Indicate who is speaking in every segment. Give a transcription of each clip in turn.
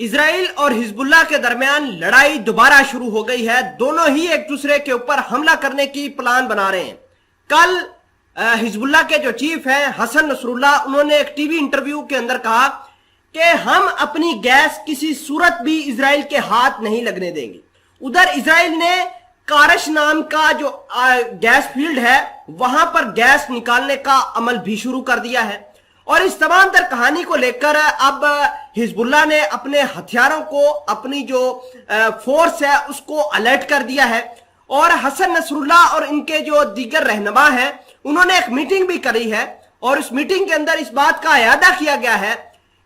Speaker 1: اسرائیل اور حزب اللہ کے درمیان لڑائی دوبارہ شروع ہو گئی ہے. دونوں ہی ایک دوسرے کے اوپر حملہ کرنے کی پلان بنا رہے ہیں. کل حزب اللہ کے جو چیف ہیں حسن نصر اللہ، انہوں نے ایک ٹی وی انٹرویو کے اندر کہا کہ ہم اپنی گیس کسی صورت بھی اسرائیل کے ہاتھ نہیں لگنے دیں گے. ادھر اسرائیل نے کارش نام کا جو گیس فیلڈ ہے وہاں پر گیس نکالنے کا عمل بھی شروع کر دیا ہے. اور اس تمام تر کہانی کو لے کر اب حزب اللہ نے اپنے ہتھیاروں کو، اپنی جو فورس ہے اس کو الرٹ کر دیا ہے. اور حسن نصر اللہ اور ان کے جو دیگر رہنما ہیں انہوں نے ایک میٹنگ بھی کری ہے، اور اس میٹنگ کے اندر اس بات کا اعادہ کیا گیا ہے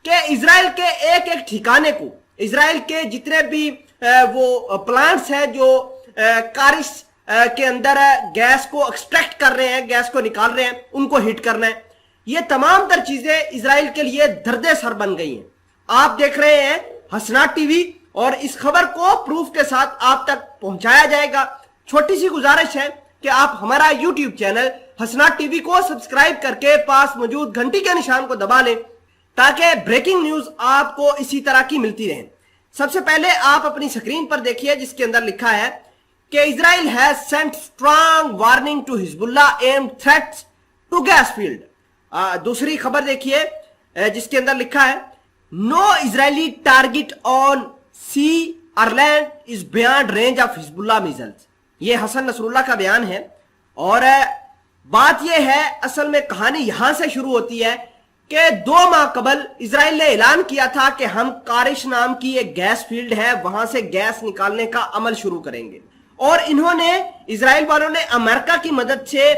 Speaker 1: کہ اسرائیل کے ایک ایک ٹھکانے کو، اسرائیل کے جتنے بھی وہ پلانٹس ہیں جو کارش کے اندر گیس کو ایکسٹریکٹ کر رہے ہیں، گیس کو نکال رہے ہیں، ان کو ہٹ کرنا ہے. یہ تمام تر چیزیں اسرائیل کے لیے درد سر بن گئی ہیں. آپ دیکھ رہے ہیں حسنات ٹی وی، اور اس خبر کو پروف کے ساتھ آپ تک پہنچایا جائے گا. چھوٹی سی گزارش ہے کہ آپ ہمارا یوٹیوب چینل حسنات ٹی وی کو سبسکرائب کر کے پاس موجود گھنٹی کے نشان کو دبا لیں تاکہ بریکنگ نیوز آپ کو اسی طرح کی ملتی رہیں. سب سے پہلے آپ اپنی سکرین پر دیکھیے جس کے اندر لکھا ہے کہ Israel has sent strong warning to Hezbollah aimed threats to gas field. دوسری خبر دیکھیے جس کے اندر لکھا ہے نو اسرائیلی ٹارگٹ آن سی اور land is beyond range of Hezbollah missiles. یہ حسن نصر اللہ کا بیان ہے. اور بات یہ ہے، اصل میں کہانی یہاں سے شروع ہوتی ہے کہ 2 ماہ قبل اسرائیل نے اعلان کیا تھا کہ ہم کارش نام کی ایک گیس فیلڈ ہے وہاں سے گیس نکالنے کا عمل شروع کریں گے. اور انہوں نے، اسرائیل والوں نے امریکہ کی مدد سے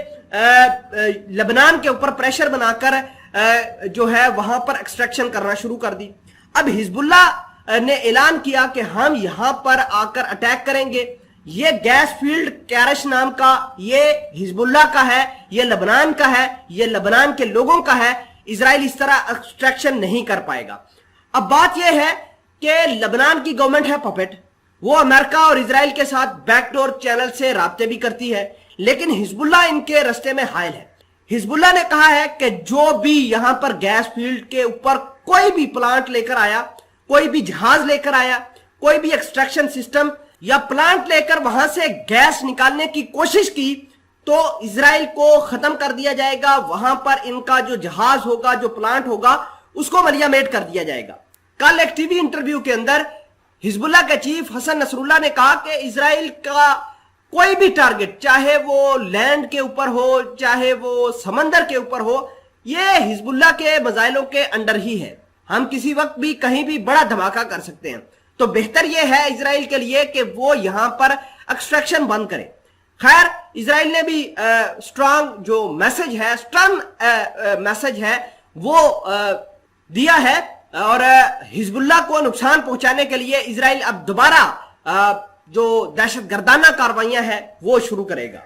Speaker 1: لبنان کے اوپر پریشر بنا کر جو ہے وہاں پر ایکسٹریکشن کرنا شروع کر دی. اب حزب اللہ نے اعلان کیا کہ ہم یہاں پر آ کر اٹیک کریں گے. یہ گیس فیلڈ کارش نام کا یہ حزب اللہ کا ہے، یہ لبنان کا ہے، یہ لبنان کے لوگوں کا ہے. اسرائیل اس طرح ایکسٹریکشن نہیں کر پائے گا. اب بات یہ ہے کہ لبنان کی گورنمنٹ ہے پپٹ، وہ امریکہ اور اسرائیل کے ساتھ بیک ڈور چینل سے رابطے بھی کرتی ہے، لیکن حزب اللہ ان کے رستے میں حائل ہے. حزب اللہ نے کہا ہے کہ جو بھی یہاں پر گیس فیلڈ کے اوپر کوئی بھی پلانٹ لے کر آیا، کوئی بھی جہاز لے کر آیا، کوئی بھی ایکسٹریکشن سسٹم یا پلانٹ لے کر وہاں سے گیس نکالنے کی کوشش کی تو اسرائیل کو ختم کر دیا جائے گا. وہاں پر ان کا جو جہاز ہوگا، جو پلانٹ ہوگا، اس کو ملیا میٹ کر دیا جائے گا. کل ایک ٹی وی انٹرویو کے اندر حزب اللہ کے چیف حسن نصر اللہ نے کہا کہ اسرائیل کا کوئی بھی ٹارگٹ، چاہے وہ لینڈ کے اوپر ہو چاہے وہ سمندر کے اوپر ہو، یہ حزب اللہ کے مزائلوں کے انڈر ہی ہے. ہم کسی وقت بھی کہیں بھی بڑا دھماکہ کر سکتے ہیں. تو بہتر یہ ہے اسرائیل کے لیے کہ وہ یہاں پر ایکسٹریکشن بند کرے. خیر، اسرائیل نے بھی اسٹرانگ جو میسج ہے، اسٹرن میسج ہے وہ دیا ہے، اور حزب اللہ کو نقصان پہنچانے کے لیے اسرائیل اب دوبارہ جو دہشت گردانہ کاروائیاں ہیں وہ شروع کرے گا.